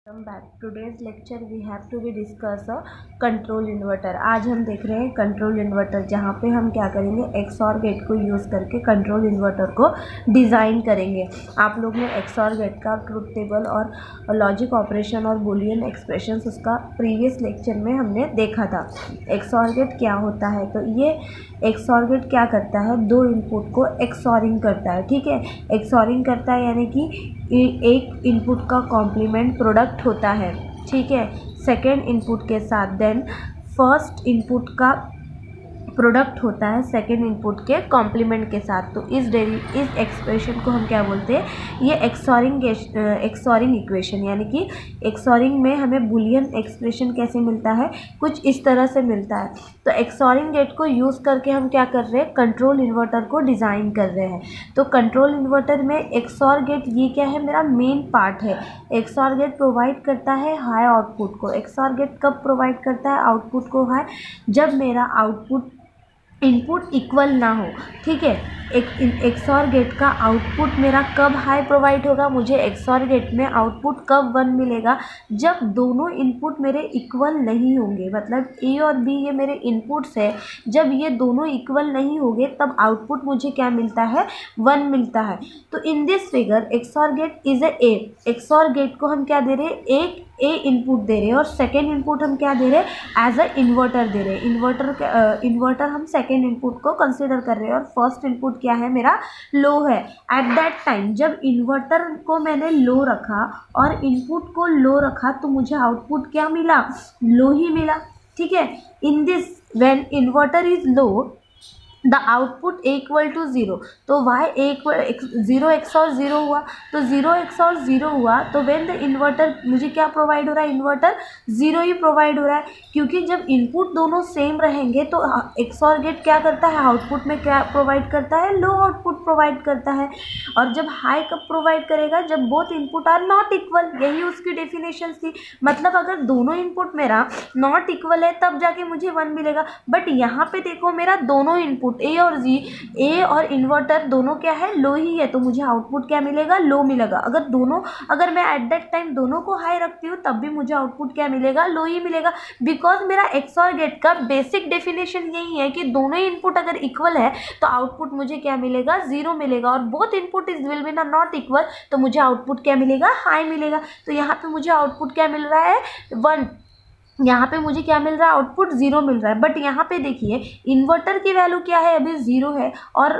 Welcome back. Today's lecture we have to be discuss a control inverter. आज हम देख रहे हैं कंट्रोल इन्वर्टर, जहाँ पे हम क्या करेंगे, एक्सऑर गेट को यूज़ करके कंट्रोल इन्वर्टर को डिज़ाइन करेंगे। आप लोग ने एक्सऑर गेट का ट्रुथ टेबल और लॉजिक ऑपरेशन और बुलियन एक्सप्रेशंस उसका प्रीवियस लेक्चर में हमने देखा था। एक्सऑर गेट क्या होता है, तो ये एक्सऑर गेट क्या करता है, दो इनपुट को एक्सॉरिंग करता है। ठीक है, एक्सॉरिंग करता है यानी कि एक इनपुट का कॉम्प्लीमेंट प्रोडक्ट होता है, ठीक है, सेकेंड इनपुट के साथ। देन फर्स्ट इनपुट का प्रोडक्ट होता है सेकेंड इनपुट के कॉम्प्लीमेंट के साथ। तो इस एक्सप्रेशन को हम क्या बोलते हैं, ये एक्सॉरिंग इक्वेशन, यानी कि एक्सॉरिंग में हमें बुलियन एक्सप्रेशन कैसे मिलता है, कुछ इस तरह से मिलता है। तो एक्सॉरिंग गेट को यूज़ करके हम क्या कर रहे हैं, कंट्रोल इन्वर्टर को डिज़ाइन कर रहे हैं। तो कंट्रोल इन्वर्टर में एक्सॉर गेट ये क्या है, मेरा मेन पार्ट है। एक्सॉर गेट प्रोवाइड करता है हाई आउटपुट को। एक्सॉर गेट कब प्रोवाइड करता है आउटपुट को हाई, जब मेरा आउटपुट इनपुट इक्वल ना हो। ठीक है, एक्सॉर गेट का आउटपुट मेरा कब हाई प्रोवाइड होगा, मुझे एक्सॉर गेट में आउटपुट कब 1 मिलेगा, जब दोनों इनपुट मेरे इक्वल नहीं होंगे। मतलब ए और बी ये मेरे इनपुट्स है, जब ये दोनों इक्वल नहीं होंगे तब आउटपुट मुझे क्या मिलता है, 1 मिलता है। तो in this figure XOR gate is A. XOR gate को हम क्या दे रहे हैं, एक ए इनपुट दे रहे हैं और सेकेंड इनपुट हम क्या दे रहे हैं, एज अ इन्वर्टर दे रहे हैं। इन्वर्टर हम सेकेंड इनपुट को कंसिडर कर रहे हैं और फर्स्ट इनपुट क्या है, मेरा लो है। एट दैट टाइम जब इन्वर्टर को मैंने लो रखा और इनपुट को लो रखा तो मुझे आउटपुट क्या मिला, लो ही मिला। ठीक है, in this when inverter is low the output A equal to 0। तो वाई ए इक्वल 0 एक्सॉर 0 हुआ, तो 0 एक्सॉर 0 हुआ तो व्हेन द इन्वर्टर मुझे क्या प्रोवाइड हो रहा है, इन्वर्टर 0 ही प्रोवाइड हो रहा है। क्योंकि जब इनपुट दोनों सेम रहेंगे तो एक्सॉर गेट क्या करता है, आउटपुट में क्या प्रोवाइड करता है, लो आउटपुट प्रोवाइड करता है। और जब हाई कब प्रोवाइड करेगा, जब both input are not equal. यही उसकी डेफिनेशन थी। मतलब अगर दोनों इनपुट मेरा नॉट इक्वल है तब जाके मुझे 1 मिलेगा। बट यहाँ पे देखो मेरा दोनों इनपुट ए और जी, ए और इन्वर्टर दोनों क्या है, लो ही है, तो मुझे आउटपुट क्या मिलेगा, लो मिलेगा। अगर मैं एट दैट टाइम दोनों को हाई रखती हूँ तब भी मुझे आउटपुट क्या मिलेगा, लो ही मिलेगा। बिकॉज मेरा एक्सॉर गेट का बेसिक डेफिनेशन यही है कि दोनों इनपुट अगर इक्वल है तो आउटपुट मुझे क्या मिलेगा, 0 मिलेगा। और both input is will be not equal तो मुझे आउटपुट क्या मिलेगा, हाई मिलेगा। तो यहाँ पे मुझे आउटपुट क्या मिल रहा है, 1। यहाँ पे मुझे क्या मिल रहा है, आउटपुट 0 मिल रहा है। बट यहाँ पे देखिए इन्वर्टर की वैल्यू क्या है, अभी 0 है और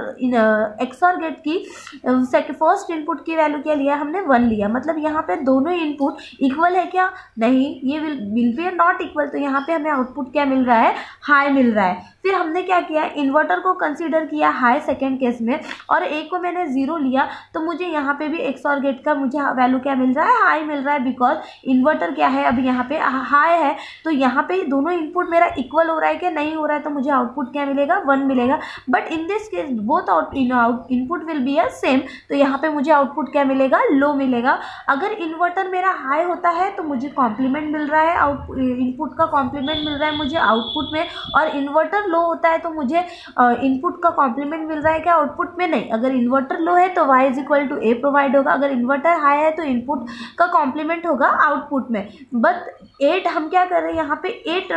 एक्सॉर गेट की फर्स्ट इनपुट की वैल्यू क्या लिया हमने, 1 लिया। मतलब यहाँ पे दोनों इनपुट इक्वल है क्या, नहीं, ये विल बी नॉट इक्वल। तो यहाँ पे हमें आउटपुट क्या मिल रहा है, हाई मिल रहा है। फिर हमने क्या किया, इन्वर्टर को कंसीडर किया हाई सेकेंड केस में और ए को मैंने 0 लिया, तो मुझे यहाँ पे भी एक्सॉर गेट का मुझे वैल्यू क्या मिल रहा है, हाई मिल रहा है। बिकॉज इन्वर्टर क्या है, अभी यहाँ पे हाई है, तो यहाँ पे दोनों इनपुट मेरा इक्वल हो रहा है कि नहीं हो रहा है, तो मुझे आउटपुट क्या मिलेगा, 1 मिलेगा। But in this case both input will be same, तो यहाँ पे मुझे आउटपुट क्या मिलेगा, लो मिलेगा। अगर इन्वर्टर मेरा हाई होता है तो मुझे कॉम्प्लीमेंट मिल रहा है, इनपुट का कॉम्प्लीमेंट मिल रहा है मुझे आउटपुट में, और इन्वर्टर लो होता है तो मुझे इनपुट का कॉम्प्लीमेंट मिल रहा है क्या, आउटपुट में नहीं। अगर इन्वर्टर लो है तो y is equal to A provide होगा, अगर इन्वर्टर हाई है तो इनपुट का कॉम्प्लीमेंट होगा आउटपुट में। बट 8 हम क्या कर रहे हैं, यहाँ पे 8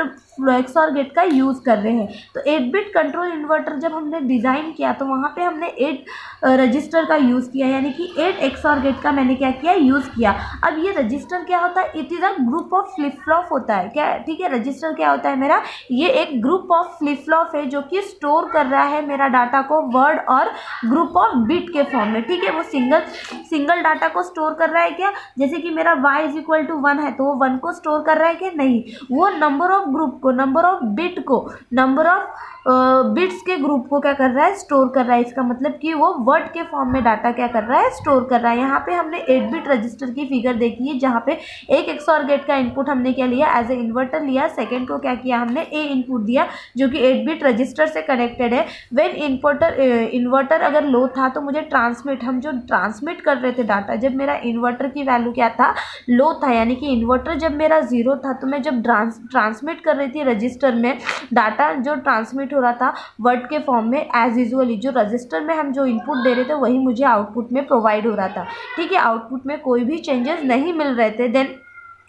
एक्सॉर गेट का यूज़ कर रहे हैं। तो 8 बिट कंट्रोल इन्वर्टर जब हमने डिज़ाइन किया तो वहाँ पे हमने 8 रजिस्टर का यूज़ किया, यानी कि 8 एक्सॉर गेट का मैंने क्या किया, यूज़ किया। अब ये रजिस्टर क्या होता है, it is a group of flip flop होता है क्या, ठीक है। रजिस्टर क्या होता है मेरा, ये एक ग्रुप ऑफ फ्लिप फ्लॉप है जो कि स्टोर कर रहा है मेरा डाटा को वर्ड और ग्रुप ऑफ बिट के फॉर्म में। ठीक है, वो सिंगल डाटा को स्टोर कर रहा है क्या, जैसे कि मेरा y इज इक्वल टू 1 है तो वो 1 को स्टोर कर रहा है कि नहीं, वो नंबर ऑफ ग्रुप को, नंबर ऑफ बिट को, नंबर ऑफ बिट्स के ग्रुप को क्या कर रहा है, स्टोर कर रहा है। इसका मतलब कि वो वर्ड के फॉर्म में डाटा क्या कर रहा है, स्टोर कर रहा है। यहाँ पे हमने 8 बिट रजिस्टर की फिगर देखी है, जहाँ पे एक एक्सॉर गेट का इनपुट हमने क्या लिया, एज ए इन्वर्टर लिया, सेकेंड को क्या किया हमने, ए इनपुट दिया जो कि 8 बिट रजिस्टर से कनेक्टेड है। व्हेन इन्वर्टर अगर लो था तो मुझे हम जो ट्रांसमिट कर रहे थे डाटा, जब मेरा इन्वर्टर की वैल्यू क्या था, लो था, यानी कि इन्वर्टर जब मेरा 0 था तो मैं जब ट्रांसमिट कर रही थी रजिस्टर में डाटा, जो ट्रांसमिट हो रहा था वर्ड के फॉर्म में, एज यूजुअली जो रजिस्टर में हम जो इनपुट दे रहे थे वही मुझे आउटपुट में प्रोवाइड हो रहा था। ठीक है, आउटपुट में कोई भी चेंजेस नहीं मिल रहे थे। देन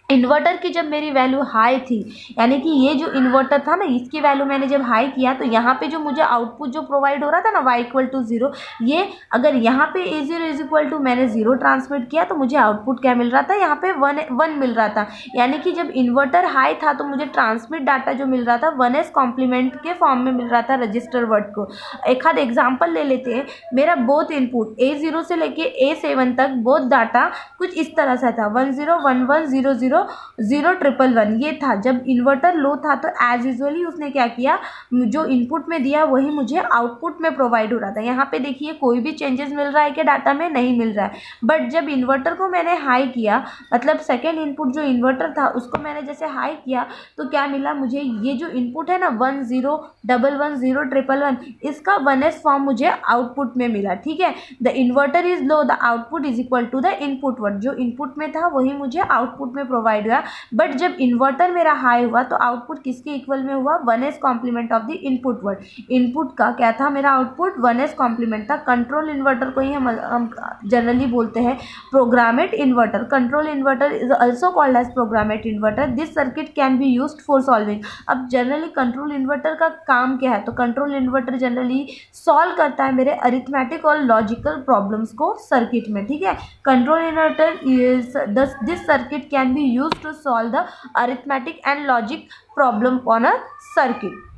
इन्वर्टर की जब मेरी वैल्यू हाई थी, यानी कि ये जो इन्वर्टर था ना, इसकी वैल्यू मैंने जब हाई किया तो यहाँ पे जो मुझे आउटपुट जो प्रोवाइड हो रहा था ना y इक्वल टू 0, ये अगर यहाँ पे a0 इज इक्वल टू मैंने 0 ट्रांसमिट किया तो मुझे आउटपुट क्या मिल रहा था, यहाँ पे 1 मिल रहा था। यानी कि जब इन्वर्टर हाई था तो मुझे ट्रांसमिट डाटा जो मिल रहा था 1s कॉम्प्लीमेंट के फॉर्म में मिल रहा था रजिस्टर वर्ड को। एक आध एग्जाम्पल ले लेते हैं। मेरा बोथ इनपुट a0 से लेके a7 तक बोथ डाटा कुछ इस तरह से था, 101100 011 ये था। जब इन्वर्टर लो था तो एज यूजुअली उसने क्या किया, जो इनपुट में दिया वही मुझे आउटपुट में प्रोवाइड हो रहा था। यहाँ पे देखिए कोई भी चेंजेस मिल रहा है कि डाटा में नहीं मिल रहा है। बट जब इन्वर्टर को मैंने हाई किया, मतलब सेकेंड इनपुट जो इन्वर्टर था उसको मैंने जैसे हाई किया तो क्या मिला मुझे, ये जो इनपुट है ना 10110011, इसका 1s फॉर्म मुझे आउटपुट में मिला। ठीक है, the inverter is low, the output is equal to the input word. जो इनपुट में था वही मुझे आउटपुट में प्रोवाइड हुआ। बट जब इन्वर्टर मेरा हाई हुआ तो आउटपुट किसके इक्वल में हुआ, 1s complement of the input word. Input का क्या था मेरा आउटपुट 1s कॉम्प्लीमेंट था। कंट्रोल इन्वर्टर को ही हम जनरली बोलते हैं programmed inverter. Control inverter is also called as programmed inverter. This circuit can be used for solving. अब जनरली कंट्रोल इन्वर्टर का काम क्या है, तो कंट्रोल इन्वर्टर जनरली सॉल्व करता है मेरे अरिथमेटिक और लॉजिकल प्रॉब्लम्स को सर्किट में। ठीक है, control inverter is this circuit can be used to solve the arithmetic and logic problem on a circuit.